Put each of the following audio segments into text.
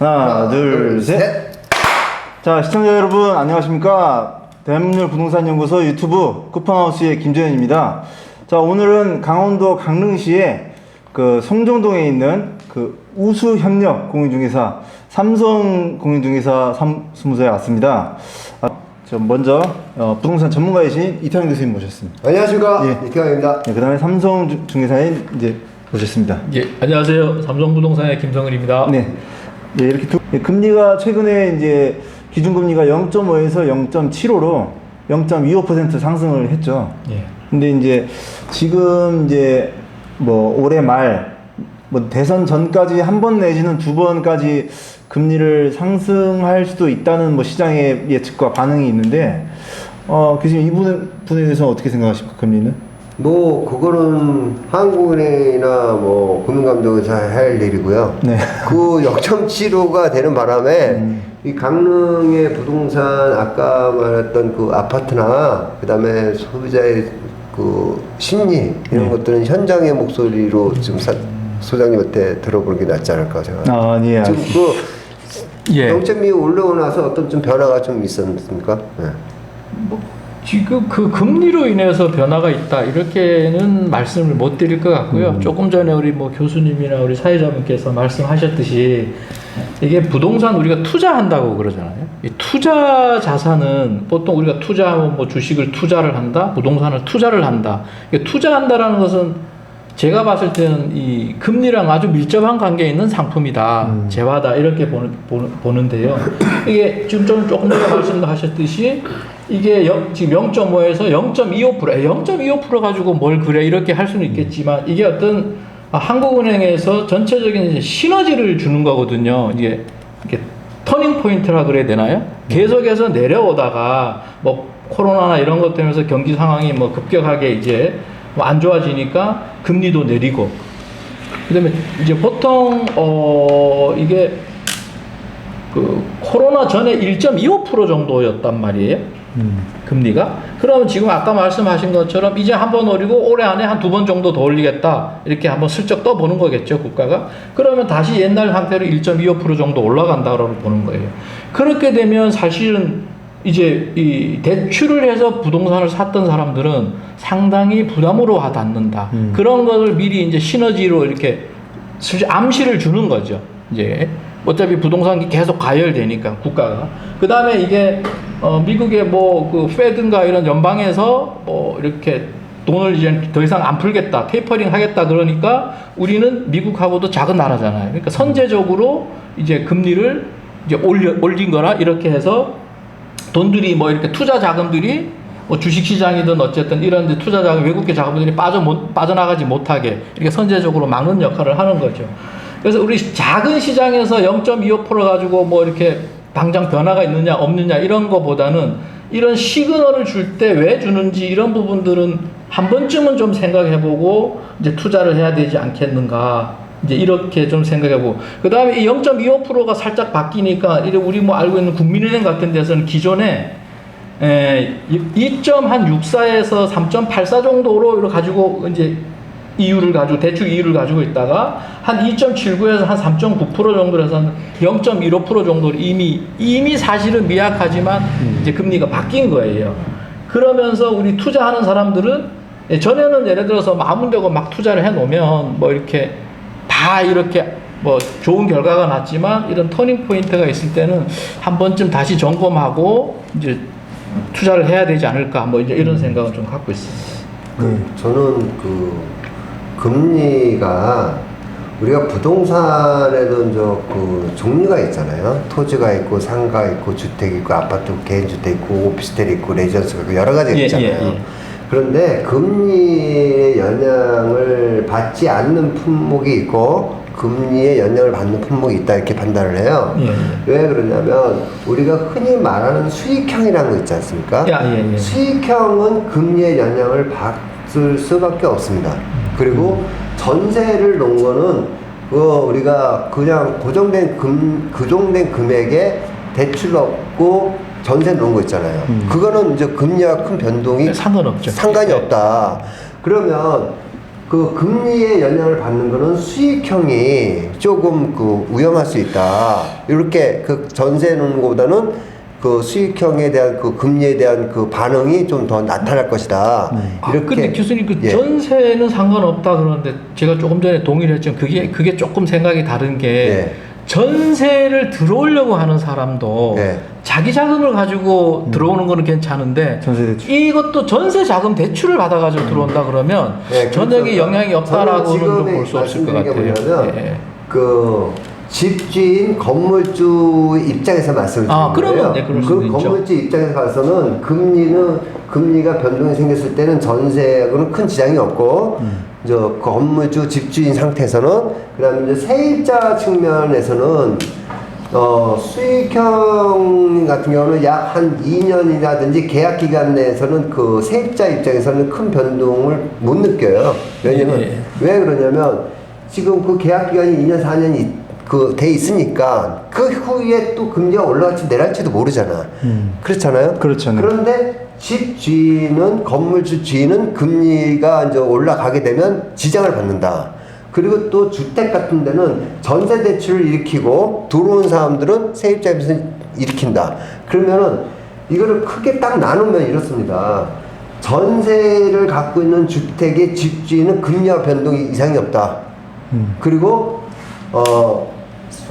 하나, 둘, 셋. 자, 시청자 여러분 안녕하십니까? 대한민국 부동산 연구소 유튜브 쿠팡하우스의 김재현입니다. 자, 오늘은 강원도 강릉시에 그 송정동에 있는 그 우수협력 공인중개사 삼성 공인중개사 사무소에 왔습니다. 저 먼저 부동산 전문가이신 이태영 교수님 모셨습니다. 안녕하십니까? 예. 이태영입니다. 그 다음에 삼성 중개사인 이제 모셨습니다. 예, 안녕하세요. 삼성부동산의 김성을입니다. 네. 네, 이렇게 금리가 최근에 이제 기준금리가 0.5에서 0.75로 0.25% 상승을 했죠. 예. 근데 이제 지금 이제 뭐 올해 말 뭐 대선 전까지 한 번 내지는 두 번까지 금리를 상승할 수도 있다는 뭐 시장의 예측과 반응이 있는데 교수님 이 부분에 대해서 어떻게 생각하십니까? 금리는? 뭐 그거는 한국은행이나 뭐 금융감독에서 할 일이고요. 네. 그 0.75가 되는 바람에 이 강릉의 부동산 아까 말했던 그 아파트나 그다음에 소비자의 그 심리 이런 네. 것들은 현장의 목소리로 좀 소장님한테 들어보는 게 낫지 않을까 생각합니다. 예. 지금 그 예. 0.25 올라오고 나서 어떤 좀 변화가 좀 있었습니까? 네. 지금 그 금리로 인해서 변화가 있다 이렇게는 말씀을 못 드릴 것 같고요. 조금 전에 우리 뭐 교수님이나 우리 사회자분께서 말씀하셨듯이 이게 부동산 우리가 투자한다고 그러잖아요. 이 투자 자산은 보통 우리가 투자하면 뭐 주식을 투자를 한다, 부동산을 투자를 한다. 이게 투자한다라는 것은 제가 봤을 때는 이 금리랑 아주 밀접한 관계에 있는 상품이다, 재화다 이렇게 보는데요. 이게 지금 조금 전에 말씀하셨듯이 이게 지금 0.5에서 0.25%, 0.25% 가지고 뭘 그래 이렇게 할 수는 있겠지만 이게 어떤 한국은행에서 전체적인 이제 시너지를 주는 거거든요. 이게 터닝 포인트라 그래야 되나요? 계속해서 내려오다가 뭐 코로나나 이런 것 때문에 경기 상황이 뭐 급격하게 이제 뭐 안 좋아지니까 금리도 내리고 그다음에 이제 보통 이게 그 코로나 전에 1.25% 정도였단 말이에요. 금리가. 그러면 지금 아까 말씀하신 것처럼 이제 한 번 올리고 올해 안에 한 두 번 정도 더 올리겠다. 이렇게 한번 슬쩍 떠보는 거겠죠, 국가가. 그러면 다시 옛날 상태로 1.25% 정도 올라간다고 보는 거예요. 그렇게 되면 사실은 이제 이 대출을 해서 부동산을 샀던 사람들은 상당히 부담으로 와닿는다. 그런 것을 미리 이제 시너지로 이렇게 암시를 주는 거죠. 이제 어차피 부동산이 계속 가열되니까 국가가. 그 다음에 이게 미국의 뭐 그 페드인가 이런 연방에서 뭐 이렇게 돈을 이제 더 이상 안 풀겠다, 테이퍼링 하겠다 그러니까 우리는 미국하고도 작은 나라잖아요. 그러니까 선제적으로 이제 금리를 이제 올린 거나 이렇게 해서 돈들이 뭐 이렇게 투자 자금들이 뭐 주식 시장이든 어쨌든 이런 데 투자 자금 외국계 자금들이 빠져나가지 못하게 이렇게 선제적으로 막는 역할을 하는 거죠. 그래서 우리 작은 시장에서 0.25% 가지고 뭐 이렇게 당장 변화가 있느냐 없느냐 이런 거보다는 이런 시그널을 줄 때 왜 주는지 이런 부분들은 한 번쯤은 좀 생각해보고 이제 투자를 해야 되지 않겠는가. 이제 이렇게 좀 생각해보고 그 다음에 이 0.25%가 살짝 바뀌니까 우리 뭐 알고 있는 국민은행 같은 데서는 기존에 2.64에서 3.84 정도로 가지고 이제 이율을 가지고 대출 이율을 가지고 있다가 한 2.79에서 한 3.9% 정도로 해서 0.15% 정도로 이미 사실은 미약하지만 이제 금리가 바뀐 거예요. 그러면서 우리 투자하는 사람들은 전에는 예를 들어서 아무 데고 막 투자를 해놓으면 뭐 이렇게 다 이렇게 뭐 좋은 결과가 났지만 이런 터닝 포인트가 있을 때는 한 번쯤 다시 점검하고 이제 투자를 해야 되지 않을까 뭐 이제 이런 생각을 좀 갖고 있습니다. 저는 그 금리가 우리가 부동산에도 그 종류가 있잖아요. 토지가 있고 상가 있고 주택 있고 아파트 개인주택 있고 오피스텔 있고 레지던스가 있고 여러 가지가 있잖아요. 그런데 금리의 영향을 받지 않는 품목이 있고 금리의 영향을 받는 품목이 있다 이렇게 판단을 해요. 왜 그러냐면 우리가 흔히 말하는 수익형이라는 거 있지 않습니까? 수익형은 금리의 영향을 받을 수밖에 없습니다. 그리고 전세를 놓은 거는 우리가 그냥 고정된 금액에 대출 없고 전세 놓은 거 있잖아요. 그거는 이제 금리와 큰 변동이 상관없죠. 상관이 없다. 그러면 그 금리의 영향을 받는 거는 수익형이 조금 그 위험할 수 있다. 이렇게 그 전세 놓는 것보다는 그 수익형에 대한 그 금리에 대한 그 반응이 좀 더 나타날 것이다. 아, 근데 교수님 그 예. 전세는 상관없다 그러는데 제가 조금 전에 동의를 했지만 그게 조금 생각이 다른 게 예. 전세를 들어오려고 하는 사람도 예. 자기 자금을 가지고 들어오는 거는 괜찮은데 전세 대출. 이것도 전세 자금 대출을 받아가지고 들어온다 그러면 예, 전역에 그렇죠. 영향이 없다라고는 좀 지금의 볼 수 없을 것 말씀드린 게 같아요. 뭐냐면 예. 그 집주인 건물주 입장에서 말씀을 드리는 아, 거예요. 그러면 네, 그럴 수도 그 있죠. 건물주 입장에서 봐서는 금리가 변동이 생겼을 때는 전세하고는 큰 지장이 없고 저 건물주 집주인 상태에서는 그다음에 이제 세입자 측면에서는 수익형 같은 경우는 약 한 2년이라든지 계약 기간 내에서는 그 세입자 입장에서는 큰 변동을 못 느껴요. 왜냐면 예. 왜 그러냐면 지금 그 계약 기간이 2년 4년이 그 돼 있으니까 그 후에 또 금리가 올라갈지 내릴지도 모르잖아. 그렇잖아요. 그렇죠. 네. 그런데 집 주인은 건물주 주인은 금리가 이제 올라가게 되면 지장을 받는다. 그리고 또 주택 같은 데는 전세 대출을 일으키고 들어온 사람들은 세입자 입장에서 일으킨다. 그러면은 이거를 크게 딱 나누면 이렇습니다. 전세를 갖고 있는 주택의 집주인은 금리와 변동이 이상이 없다. 그리고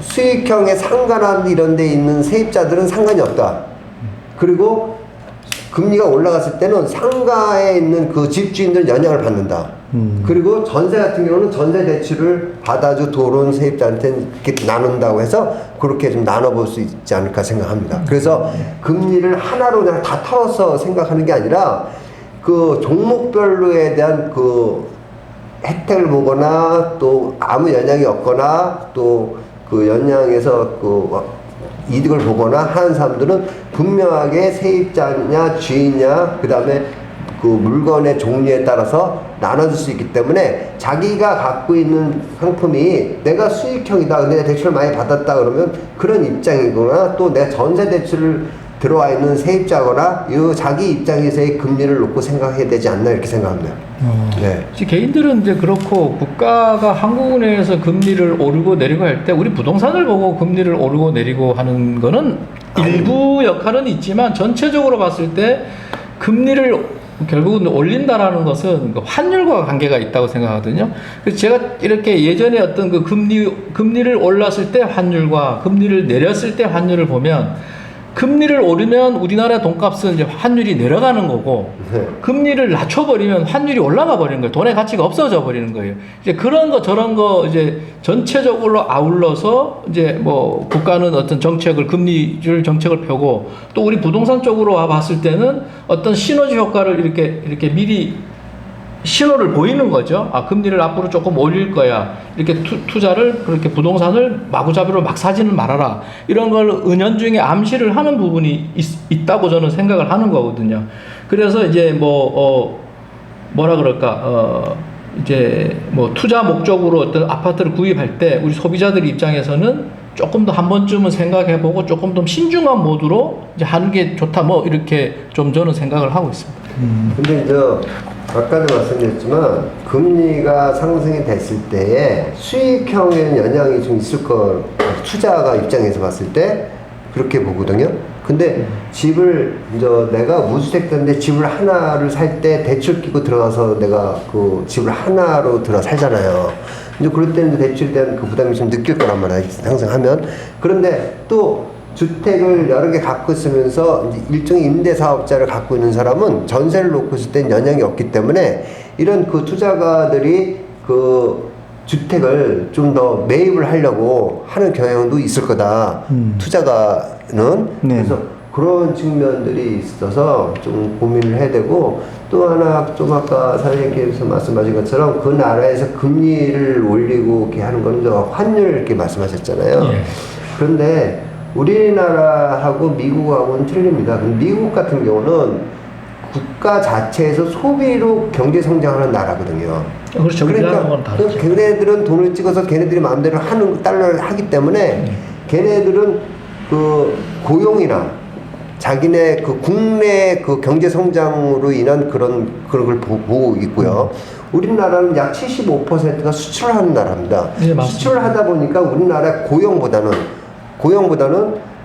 수익형의 상가나 이런 데 있는 세입자들은 상관이 없다. 그리고 금리가 올라갔을 때는 상가에 있는 그 집주인들은 영향을 받는다. 그리고 전세 같은 경우는 전세 대출을 받아줘 들어온 세입자한테는 이렇게 나눈다고 해서 그렇게 좀 나눠볼 수 있지 않을까 생각합니다. 그래서 금리를 하나로 그냥 다 털어서 생각하는 게 아니라 그 종목별로에 대한 그 혜택을 보거나 또 아무 영향이 없거나 또 그 영향에서 그 이득을 보거나 하는 사람들은 분명하게 세입자냐 주인이냐 그 다음에 그 물건의 종류에 따라서 나눠줄 수 있기 때문에 자기가 갖고 있는 상품이 내가 수익형이다 근데 내가 대출을 많이 받았다 그러면 그런 입장이거나 또 내가 전세 대출을 들어와 있는 세입자거나 이 자기 입장에서의 금리를 놓고 생각해야 되지 않나 이렇게 생각합니다. 네. 개인들은 이제 그렇고 국가가 한국은행에서 금리를 오르고 내리고 할 때 우리 부동산을 보고 금리를 오르고 내리고 하는 거는 일부 역할은 있지만 전체적으로 봤을 때 금리를 결국은 올린다라는 것은 그 환율과 관계가 있다고 생각하거든요. 그래서 제가 이렇게 예전에 어떤 그 금리를 올랐을 때 환율과 금리를 내렸을 때 환율을 보면 금리를 오르면 우리나라 돈값은 이제 환율이 내려가는 거고 네. 금리를 낮춰버리면 환율이 올라가 버리는 거예요. 돈의 가치가 없어져 버리는 거예요. 이제 그런 거 저런 거 이제 전체적으로 아울러서 이제 뭐 국가는 어떤 정책을 금리를 정책을 펴고 또 우리 부동산 쪽으로 와 봤을 때는 어떤 시너지 효과를 이렇게 미리 신호를 보이는 거죠. 아, 금리를 앞으로 조금 올릴 거야. 이렇게 투자를 그렇게 부동산을 마구잡이로 막 사지는 말아라. 이런 걸 은연중에 암시를 하는 부분이 있다고 저는 생각을 하는 거거든요. 그래서 이제 뭐라 그럴까, 이제 뭐 투자 목적으로 어떤 아파트를 구입할 때 우리 소비자들 입장에서는 조금 더 한 번쯤은 생각해보고 조금 더 신중한 모드로 이제 하는 게 좋다. 뭐 이렇게 좀 저는 생각을 하고 있습니다. 근데 이제 아까도 말씀드렸지만 금리가 상승이 됐을 때에 수익형에는 영향이 좀 있을 거 투자가 입장에서 봤을 때 그렇게 보거든요. 근데 집을 이제 내가 무주택자인데 집을 하나를 살 때 대출 끼고 들어가서 내가 그 집을 하나로 들어 살잖아요. 이제 그럴 때는 대출에 대한 그 부담이 좀 느낄 거란 말이야 항상 하면. 그런데 또 주택을 여러 개 갖고 있으면서 일종의 임대사업자를 갖고 있는 사람은 전세를 놓고 있을 땐 영향이 없기 때문에 이런 그 투자가들이 그 주택을 좀 더 매입을 하려고 하는 경향도 있을 거다. 투자가는. 네. 그래서 그런 측면들이 있어서 좀 고민을 해야 되고 또 하나 좀 아까 사장님께서 말씀하신 것처럼 그 나라에서 금리를 올리고 이렇게 하는 건 환율 이렇게 말씀하셨잖아요. 예. 그런데 우리나라하고 미국하고는 틀립니다. 미국 같은 경우는 국가 자체에서 소비로 경제 성장하는 나라거든요. 그렇죠. 그러니까 걔네들은 돈을 찍어서 걔네들이 마음대로 하는 달러를 하기 때문에 걔네들은 그 고용이나 자기네 그 국내 그 경제 성장으로 인한 그런 걸 보고 있고요. 우리나라는 약 75%가 수출을 하는 나라입니다. 네, 맞습니다. 수출을 하다 보니까 우리나라 고용보다는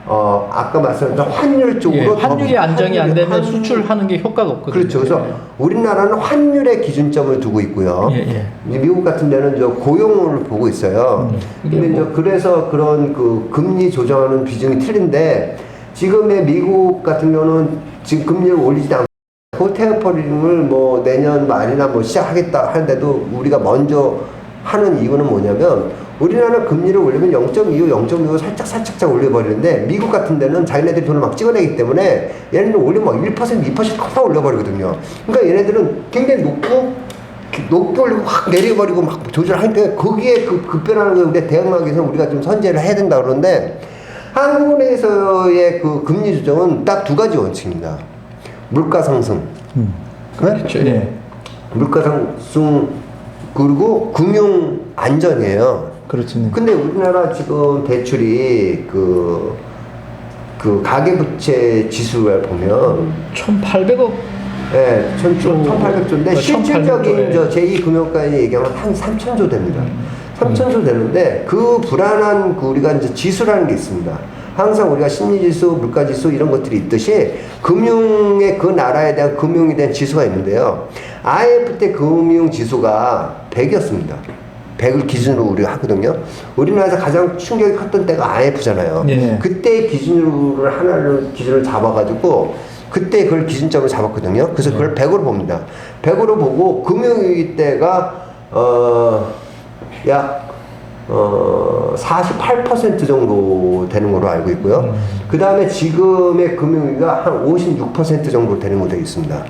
아까 말씀드린 환율 쪽으로 예, 환율이 안정이 안 되면 환율- 수출하는 게 효과가 없거든요. 그렇죠. 그래서 우리나라는 환율의 기준점을 두고 있고요. 예, 예. 이제 미국 같은 데는 저 고용을 보고 있어요. 이게 근데 이제 그래서 그런 그 금리 조정하는 비중이 틀린데 지금의 미국 같은 경우는 지금 금리를 올리지 않고 테이퍼링을 뭐 내년 말이나 뭐 시작하겠다 하는데도 우리가 먼저 하는 이유는 뭐냐면 우리나라는 금리를 올리면 0.25 살짝 올려버리는데 미국 같은 데는 자기네들이 돈을 막 찍어내기 때문에 얘네들은 올리면 막 1%, 2% 팍 올려버리거든요. 그러니까 얘네들은 굉장히 높게 올리고 확 내려버리고 막 조절하니까 거기에 그 급변하는 거에 우리가 대응하기 위해서 우리가 좀 선제를 해야 된다 그러는데 한국은행에서의 그 금리 조정은 딱 두 가지 원칙입니다. 물가 상승. 그렇죠. 네. 물가 상승 그리고 금융 안전이에요. 그렇죠. 네. 근데 우리나라 지금 대출이 그 가계부채 지수를 보면 1,800억. 예, 1,800조인데 실질적인 1,800조, 저 제2금융권이 얘기하면 한 3,000조 됩니다. 3,000조 되는데 그 불안한 그 우리가 이제 지수라는 게 있습니다. 항상 우리가 심리지수, 물가지수 이런 것들이 있듯이 금융의 그 나라에 대한 금융에 대한 지수가 있는데요. IMF 때 금융지수가 100이었습니다. 100을 기준으로 우리가 하거든요. 우리나라에서 가장 충격이 컸던 때가 IMF잖아요. 네. 그때 기준을 잡아가지고 그때 그걸 기준점으로 잡았거든요. 그래서 그걸 100으로 봅니다. 100으로 보고 금융위기 때가 약 48% 정도 되는 걸로 알고 있고요. 그 다음에 지금의 금융위기가 한 56% 정도 되는 걸로 되어 있습니다.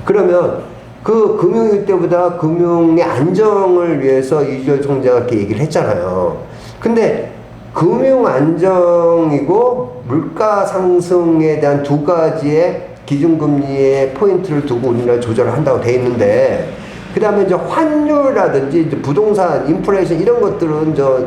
그러면 그 금융위기 때보다 금융의 안정을 위해서 이주열 총재가 이렇게 얘기를 했잖아요. 근데 금융 안정이고 물가 상승에 대한 두 가지의 기준금리의 포인트를 두고 우리나라 조절을 한다고 돼 있는데 그 다음에 이제 환율이라든지 이제 부동산, 인플레이션 이런 것들은 저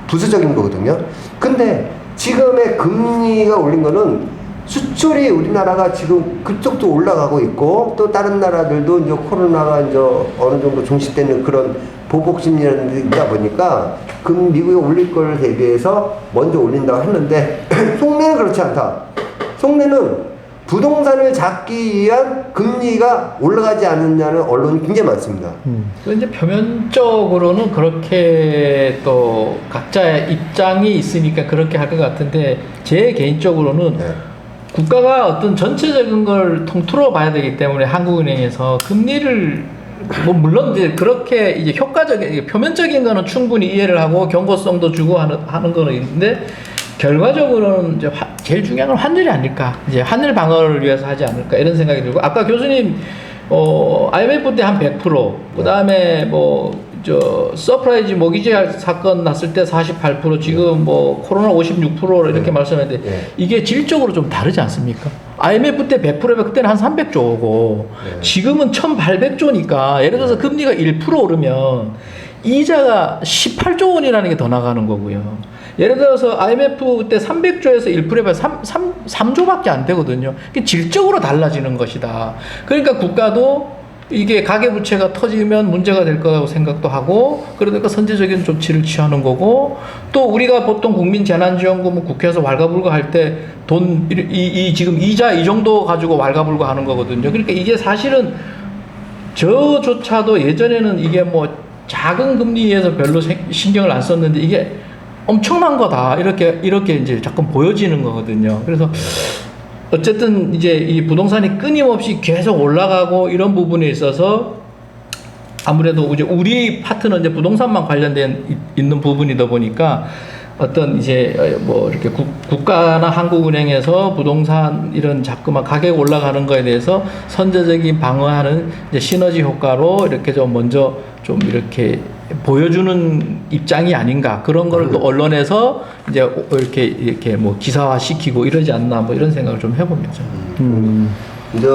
부수적인 거거든요. 근데 지금의 금리가 올린 거는 수출이 우리나라가 지금 그쪽도 올라가고 있고 또 다른 나라들도 이제 코로나가 이제 어느 정도 종식되는 그런 보복 심리가 보니까 미국이 올릴 걸 대비해서 먼저 올린다고 했는데 속내는 그렇지 않다. 속내는 부동산을 잡기 위한 금리가 올라가지 않느냐는 언론이 굉장히 많습니다. 그 이제 표면적으로는 그렇게 또 각자의 입장이 있으니까 그렇게 할 것 같은데 제 개인적으로는 네. 국가가 어떤 전체적인 걸 통틀어 봐야 되기 때문에 한국은행에서 금리를 뭐 물론 이제 그렇게 이제 효과적인 표면적인 거는 충분히 이해를 하고 경고성도 주고 하는 거는 있는데 결과적으로는 이제 제일 중요한 건 환율이 아닐까, 이제 환율 방어를 위해서 하지 않을까 이런 생각이 들고 아까 교수님 IMF 때 한 100%, 그 다음에 서프라이즈 모기지 사건 났을 때 48%, 지금 코로나 56% 이렇게 말씀했는데 이게 질적으로 좀 다르지 않습니까? IMF 때 100%면 그때는 한 300조고 지금은 1800조니까 예를 들어서 금리가 1% 오르면 이자가 18조 원이라는 게 더 나가는 거고요. 예를 들어서 IMF 때 300조에서 1%에 3조밖에 안 되거든요. 그게 질적으로 달라지는 것이다. 그러니까 국가도 이게 가계부채가 터지면 문제가 될 거라고 생각도 하고 그러니까 선제적인 조치를 취하는 거고 또 우리가 보통 국민재난지원금 국회에서 왈가불가 할 때 돈 지금 이자 이 정도 가지고 왈가불가 하는 거거든요. 그러니까 이게 사실은 저조차도 예전에는 이게 작은 금리에서 별로 신경을 안 썼는데 이게 엄청난 거다 이렇게 이제 자꾸 보여지는 거거든요. 그래서 어쨌든 이제 이 부동산이 끊임없이 계속 올라가고 이런 부분에 있어서 아무래도 이제 우리 파트는 이제 부동산만 관련된 있는 부분이다 보니까 어떤 이제 이렇게 국가나 한국은행에서 부동산 이런 자꾸만 가격 올라가는 거에 대해서 선제적인 방어하는 이제 시너지 효과로 이렇게 좀 먼저 좀 이렇게 보여주는 입장이 아닌가 그런 걸 또 언론에서 이제 이렇게 기사화 시키고 이러지 않나 이런 생각을 좀 해봅니다. 이제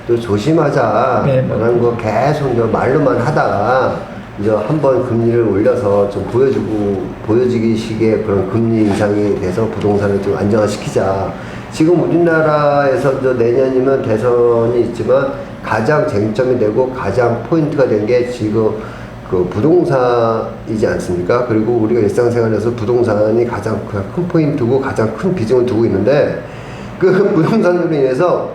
또 조심하자라는 거 계속 이제 말로만 하다가 이제 한번 금리를 올려서 좀 보여지기 식의 그런 금리 인상이 돼서 부동산을 좀 안정화시키자 지금 우리나라에서 내년이면 대선이 있지만 가장 쟁점이 되고 가장 포인트가 된 게 지금 그 부동산이지 않습니까? 그리고 우리가 일상생활에서 부동산이 가장 큰 포인트고 가장 큰 비중을 두고 있는데 그 부동산으로 인해서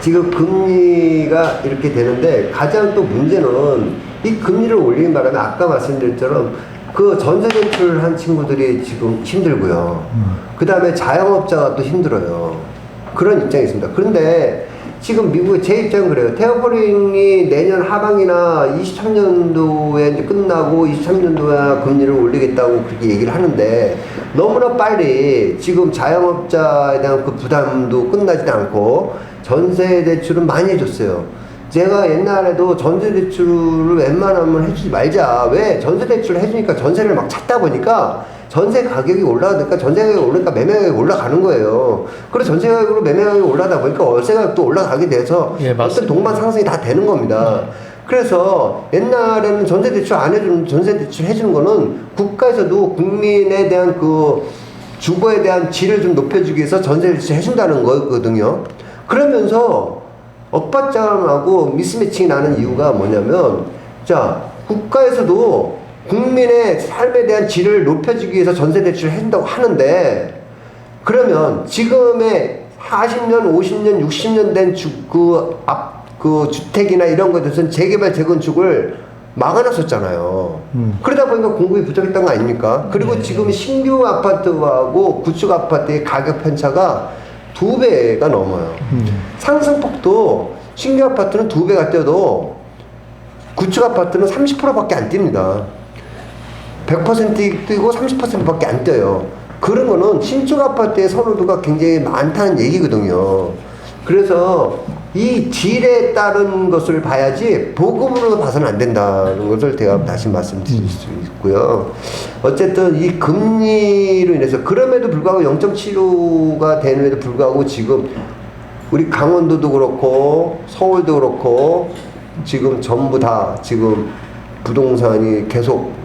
지금 금리가 이렇게 되는데 가장 또 문제는 이 금리를 올리는 바람에 아까 말씀드렸처럼 그 전세 대출한 친구들이 지금 힘들고요. 그 다음에 자영업자가 또 힘들어요. 그런 입장이 있습니다. 그런데 지금 미국의 제 입장은 그래요. 테이퍼링이 내년 하반기나 23년도에 이제 끝나고 23년도에 금리를 올리겠다고 그렇게 얘기를 하는데 너무나 빨리 지금 자영업자에 대한 그 부담도 끝나지도 않고 전세 대출은 많이 해줬어요. 제가 옛날에도 전세 대출을 웬만하면 해주지 말자. 왜? 전세 대출을 해주니까 전세를 막 찾다 보니까 전세 가격이 올라가니까 전세 가격이 오르니까 매매 가격이 올라가는 거예요. 그래서 전세 가격으로 매매 가격이 올라가다 보니까 월세 가격도 올라가게 돼서 예, 어떤 동반 상승이 다 되는 겁니다. 그래서 옛날에는 전세 대출 안 해주는 전세 대출 해주는 거는 국가에서도 국민에 대한 그 주거에 대한 질을 좀 높여주기 위해서 전세 대출 해준다는 거거든요. 그러면서 엇받장하고 미스매칭이 나는 이유가 뭐냐면 자 국가에서도 국민의 삶에 대한 질을 높여주기 위해서 전세 대출을 해준다고 하는데 그러면 지금의 40년, 50년, 60년 된 그 주택이나 이런 것에 대해서는 재개발, 재건축을 막아놨었잖아요. 그러다 보니까 공급이 부족했던 거 아닙니까? 그리고 지금 신규 아파트하고 구축 아파트의 가격 편차가 2배가 넘어요. 상승폭도 신규 아파트는 2배가 뛰어도 구축 아파트는 30%밖에 안 뜁니다. 100% 뛰고 30%밖에 안 뛰어요. 그런 거는 신축 아파트의 선호도가 굉장히 많다는 얘기거든요. 그래서 이 질에 따른 것을 봐야지 보급으로 봐서는 안 된다는 것을 제가 다시 말씀드릴 수 있고요. 어쨌든 이 금리로 인해서 그럼에도 불구하고 0.75가 되는데도 불구하고 지금 우리 강원도도 그렇고 서울도 그렇고 지금 전부 다 지금 부동산이 계속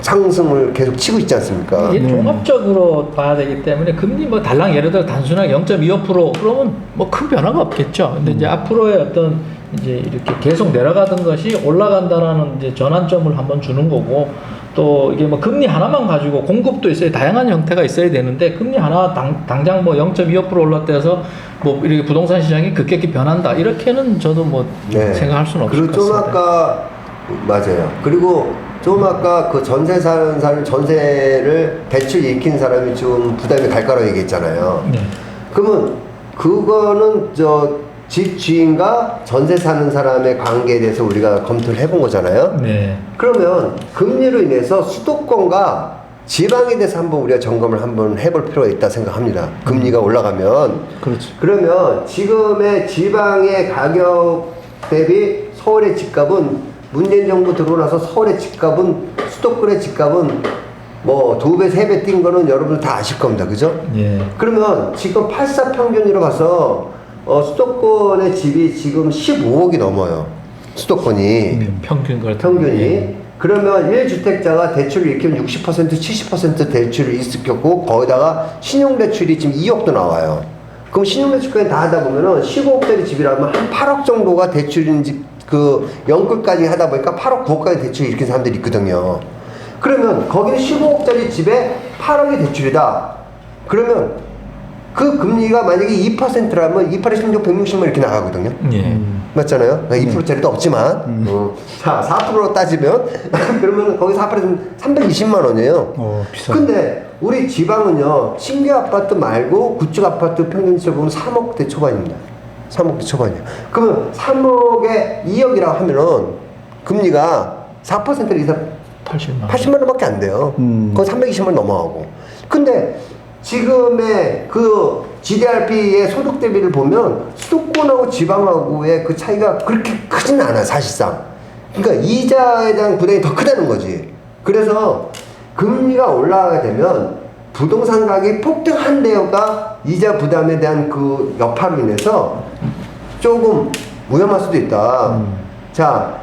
상승을 계속 치고 있지 않습니까? 이게 종합적으로 봐야 되기 때문에 금리 뭐 달랑 예를 들어 단순하게 0.25% 그러면 뭐 큰 변화가 없겠죠. 근데 이제 앞으로의 어떤 이제 이렇게 계속 내려가던 것이 올라간다라는 이제 전환점을 한번 주는 거고 또 이게 뭐 금리 하나만 가지고 공급도 있어야 다양한 형태가 있어야 되는데 금리 하나 당장 뭐 0.25% 올랐다 해서 뭐 이렇게 부동산 시장이 급격히 변한다 이렇게는 저도 뭐 생각할 수는 없을 것 그리고 좀 같습니다. 아까 맞아요. 그리고 좀 아까 그 전세 사는 사람 전세를 대출 일으킨 사람이 좀 부담이 갈 거라고 얘기했잖아요. 네. 그러면 그거는 집 주인과 전세 사는 사람의 관계에 대해서 우리가 검토를 해본 거잖아요. 네. 그러면 금리로 인해서 수도권과 지방에 대해서 한번 우리가 점검을 한번 해볼 필요가 있다 생각합니다. 금리가 올라가면. 그렇죠. 그러면 지금의 지방의 가격 대비 서울의 집값은 문재인 정부 들어오고 나서 서울의 집값은 수도권의 집값은 뭐 2배, 3배 뛴 거는 여러분들 다 아실 겁니다. 그죠? 예. 그러면 지금 84 평균으로 봐서 수도권의 집이 지금 15억이 넘어요. 수도권이. 평균이. 그러면 1주택자가 대출을 일으키면 60%, 70% 대출을 일으켰고 거기다가 신용대출이 지금 2억도 나와요. 그럼 신용대출까지 다 하다 보면은 15억짜리 집이라면 한 8억 정도가 대출인지 그 연끌까지 하다 보니까 8억, 9억까지 대출 일으킨 사람들이 있거든요. 그러면 거기는 15억짜리 집에 8억이 대출이다. 그러면 그 금리가 만약에 2%라면 2%에 16, 160만 이렇게 나가거든요. 예. 맞잖아요. 2%짜리도 없지만. 자, 4%로 따지면 그러면 거기 4%면 320만 원이에요. 비싸. 근데 우리 지방은요. 신규 아파트 말고 구축 아파트 평균치를 보면 3억대 초반입니다. 3억대 초반이에요. 그러면 3억에 2억이라고 하면은 금리가 4%를 이상 80만 원밖에 안 돼요. 그건 320만 원 넘어가고. 근데 지금의 그 GDRP의 소득 대비를 보면 수도권하고 지방하고의 그 차이가 그렇게 크진 않아 사실상. 그러니까 이자에 대한 부담이 더 크다는 거지. 그래서 금리가 올라가게 되면 부동산 가격이 폭등한대요가 이자 부담에 대한 그 여파로 인해서 조금 위험할 수도 있다. 자,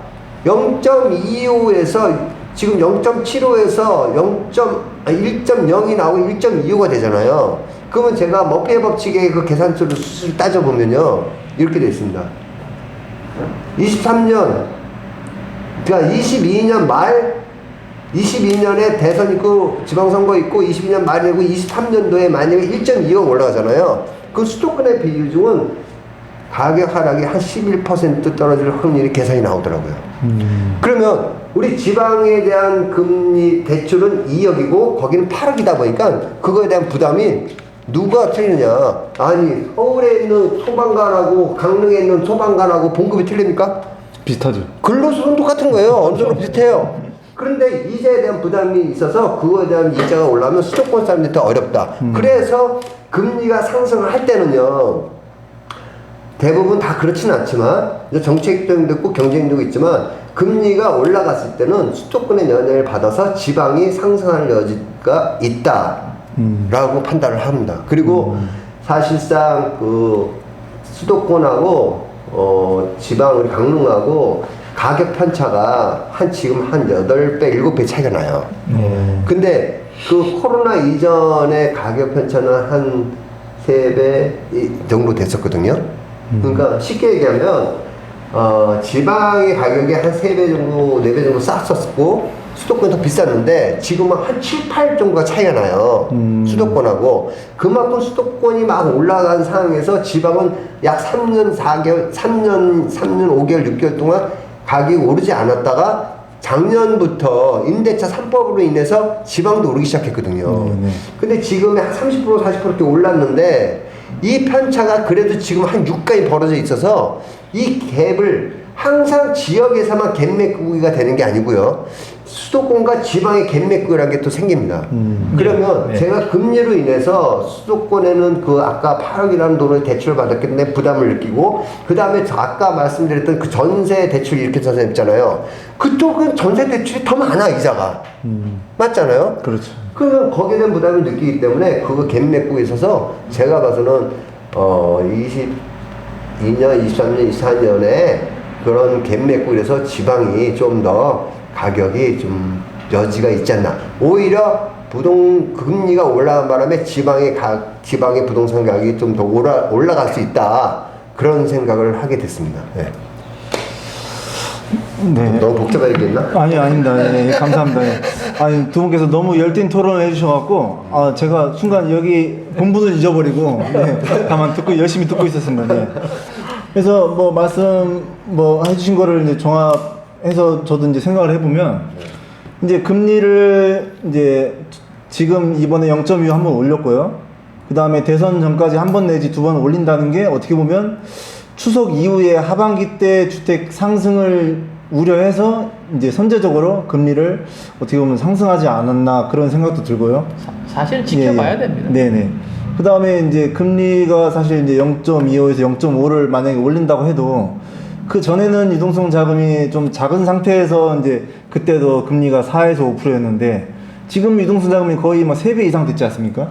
0.25에서 지금 0.75에서 1.0이 나오고 1.25가 되잖아요. 그러면 제가 머피의 법칙의 그 계산표를 수술 따져보면요. 이렇게 되어 있습니다. 23년, 그러니까 22년 말, 22년에 대선 있고 지방선거 있고 22년 말이고 23년도에 만약에 1.2억 올라가잖아요. 그 수도권의 비중은 가격 하락이 한 11% 떨어질 확률이 계산이 나오더라고요. 그러면 우리 지방에 대한 금리 대출은 2억이고 거기는 8억이다 보니까 그거에 대한 부담이 누가 틀리느냐. 아니 서울에 있는 소방관하고 강릉에 있는 소방관하고 봉급이 틀립니까? 비슷하죠. 근로수는 똑같은 거예요. 어느 정도 비슷해요. 그런데 이자에 대한 부담이 있어서 그거에 대한 이자가 올라오면 수도권 사람들한테 어렵다. 그래서 금리가 상승을 할 때는요. 대부분 다 그렇지는 않지만 정책적도 있고 경쟁도 있지만 금리가 올라갔을 때는 수도권의 영향을 받아서 지방이 상승할 여지가 있다라고 판단을 합니다. 그리고 사실상 그 수도권하고 지방 우리 강릉하고 가격 편차가 지금 한 8배, 7배 차이가 나요. 근데 그 코로나 이전의 가격 편차는 한 3배 정도 됐었거든요. 그러니까 쉽게 얘기하면 지방의 가격이 한 3배 정도, 4배 정도 쌌었고 수도권이 더 비쌌는데 지금은 한 7, 8 정도가 차이가 나요. 수도권하고. 그만큼 수도권이 막 올라간 상황에서 지방은 약 3년 4개월, 3년 5개월, 6개월 동안 가격이 오르지 않았다가 작년부터 임대차 3법으로 인해서 지방도 오르기 시작했거든요. 근데 지금이 한 30%, 40% 이렇게 올랐는데 이 편차가 그래도 지금 한 6까지 벌어져 있어서 이 갭을 항상 지역에서만 갭 메꾸기가 되는 게 아니고요. 수도권과 지방의 갭 메꾸기라는 게 또 생깁니다. 그러면 제가 금리로 인해서 수도권에는 그 아까 8억이라는 돈을 대출을 받았기 때문에 부담을 느끼고 그 다음에 아까 말씀드렸던 그 전세 대출이 이렇게 있잖아요. 그쪽은 전세 대출이 더 많아 이자가. 맞잖아요? 그렇죠. 그러면 거기에 대한 부담을 느끼기 때문에 그거 갭 메꾸고 있어서 제가 봐서는 22년, 23년, 24년에 그런 갭 메꾸고 이래서 지방이 좀 더 가격이 좀 여지가 있지 않나. 오히려 금리가 올라간 바람에 지방의 부동산 가격이 좀 더 올라갈 수 있다. 그런 생각을 하게 됐습니다. 네. 네. 너무 복잡하겠나? 아니, 아닙니다. 네, 감사합니다. 네. 아니, 두 분께서 너무 열띤 토론을 해주셔갖고, 제가 순간 여기 본분을 잊어버리고, 네, 다만 열심히 듣고 있었습니다. 네. 그래서 말씀 해주신 거를 이제 종합해서 저도 이제 생각을 해보면, 이제 금리를 지금 이번에 0.25 한번 올렸고요. 그 다음에 대선 전까지 한 번 내지 2번 올린다는 게 어떻게 보면 추석 이후에 하반기 때 주택 상승을 우려해서 이제 선제적으로 금리를 어떻게 보면 상승하지 않았나 그런 생각도 들고요. 사실 지켜봐야 됩니다. 네네. 그 다음에 이제 금리가 사실 이제 0.25에서 0.5를 만약에 올린다고 해도 그 전에는 유동성 자금이 좀 작은 상태에서 이제 그때도 금리가 4에서 5%였는데 지금 유동성 자금이 거의 3배 이상 됐지 않습니까?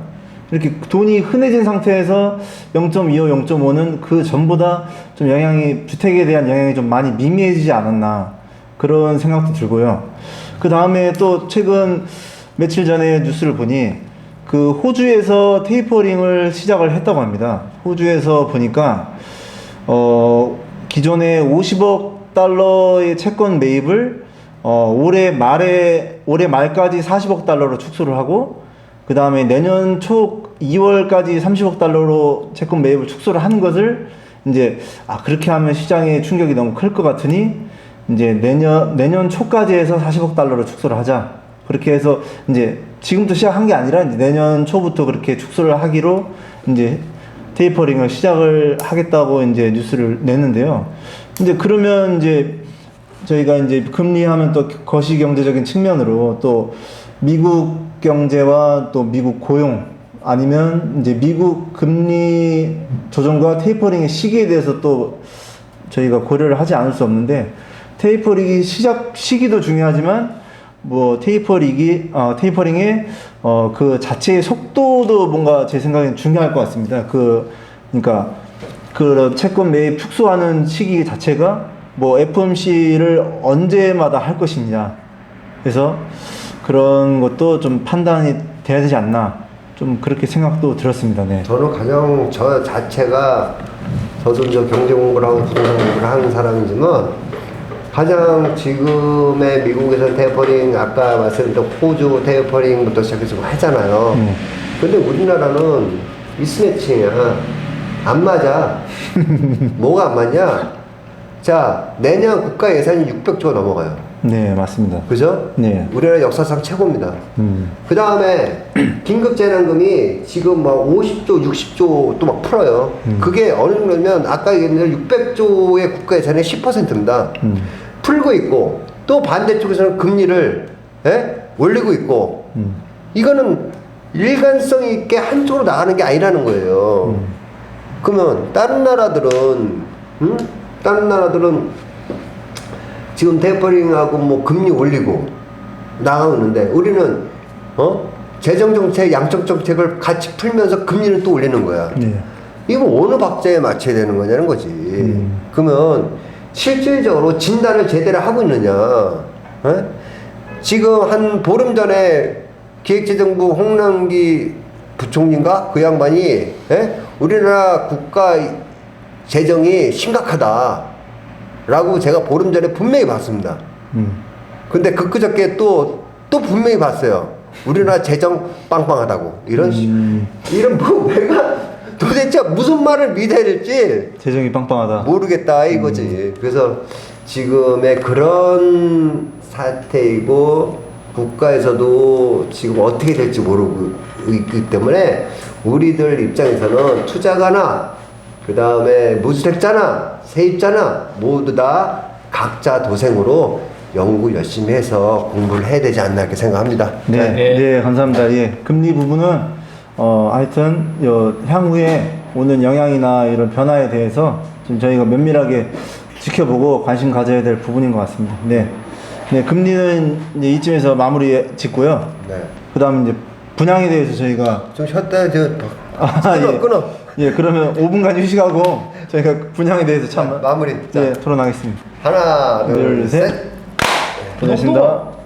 이렇게 돈이 흔해진 상태에서 0.25, 0.5는 그 전보다 좀 주택에 대한 영향이 좀 많이 미미해지지 않았나 그런 생각도 들고요. 그 다음에 또 최근 며칠 전에 뉴스를 보니 그 호주에서 테이퍼링을 시작을 했다고 합니다. 호주에서 보니까 기존에 50억 달러의 채권 매입을 올해 말까지 40억 달러로 축소를 하고 그 다음에 내년 초 2월까지 30억 달러로 채권 매입을 축소를 하는 것을 이제 그렇게 하면 시장의 충격이 너무 클 것 같으니 이제 내년 초까지 해서 40억 달러로 축소를 하자. 그렇게 해서 이제 지금부터 시작한 게 아니라 이제 내년 초부터 그렇게 축소를 하기로 이제 테이퍼링을 시작을 하겠다고 이제 뉴스를 냈는데요. 이제 그러면 이제 저희가 이제 금리하면 또 거시 경제적인 측면으로 또 미국 경제와 또 미국 고용 아니면 이제 미국 금리 조정과 테이퍼링의 시기에 대해서 또 저희가 고려를 하지 않을 수 없는데 테이퍼링이 시작 시기도 중요하지만 테이퍼링의 그 자체의 속도도 뭔가 제 생각엔 중요할 것 같습니다. 그러니까 그 채권 매입 축소하는 시기 자체가 FOMC를 언제마다 할 것이냐. 그래서 그런 것도 좀 판단이 돼야 되지 않나. 좀 그렇게 생각도 들었습니다. 네. 저는 가장 저 자체가 저도 이제 경제 공부를 하고 부동산 공부를 하는 사람이지만 가장 지금의 미국에서 테이퍼링 아까 말씀드린 호주 테이퍼링부터 시작해서 하잖아요. 근데 우리나라는 미스매칭이야. 안 맞아. 뭐가 안 맞냐? 자, 내년 국가 예산이 600조가 넘어가요. 네, 맞습니다. 그죠? 네. 우리나라 역사상 최고입니다. 그 다음에 긴급재난금이 지금 막 50조, 60조 또 막 풀어요. 그게 어느 정도면 아까 얘기했는데 600조의 국가 예산의 10%입니다. 풀고 있고 또 반대쪽에서는 금리를 올리고 있고 이거는 일관성 있게 한쪽으로 나가는 게 아니라는 거예요. 그러면 다른 나라들은 지금 테이퍼링하고 뭐 금리 올리고 나가고 있는데 우리는 재정 정책, 양적 정책을 같이 풀면서 금리를 또 올리는 거야. 네. 이거 어느 박자에 맞춰야 되는 거냐는 거지. 그러면 실질적으로 진단을 제대로 하고 있느냐? 지금 한 보름 전에 기획재정부 홍남기 부총리인가 그 양반이 우리나라 국가 재정이 심각하다라고 제가 보름 전에 분명히 봤습니다. 근데 그저께 또 분명히 봤어요. 우리나라 재정 빵빵하다고 이런 뭐 내가 도대체 무슨 말을 믿어야 될지 재정이 빵빵하다. 모르겠다 이거지. 그래서 지금의 그런 사태이고 국가에서도 지금 어떻게 될지 모르고 있기 때문에 우리들 입장에서는 투자가나 그 다음에 무주택자나 세입자나 모두 다 각자 도생으로 연구 열심히 해서 공부를 해야 되지 않나 이렇게 생각합니다. 네, 네, 감사합니다. 예, 금리 부분은 하여튼 향후에 오는 영향이나 이런 변화에 대해서 지금 저희가 면밀하게 지켜보고 관심 가져야 될 부분인 것 같습니다. 네, 네, 금리는 이제 이쯤에서 마무리 짓고요. 네. 그다음 이제 분양에 대해서 저희가 좀 쉬었다 예. 끊어. 예, 그러면 5분간 휴식하고 저희가 분양에 대해서 참 마무리. 네, 토론하겠습니다. 하나, 둘, 셋. 고생하셨습니다.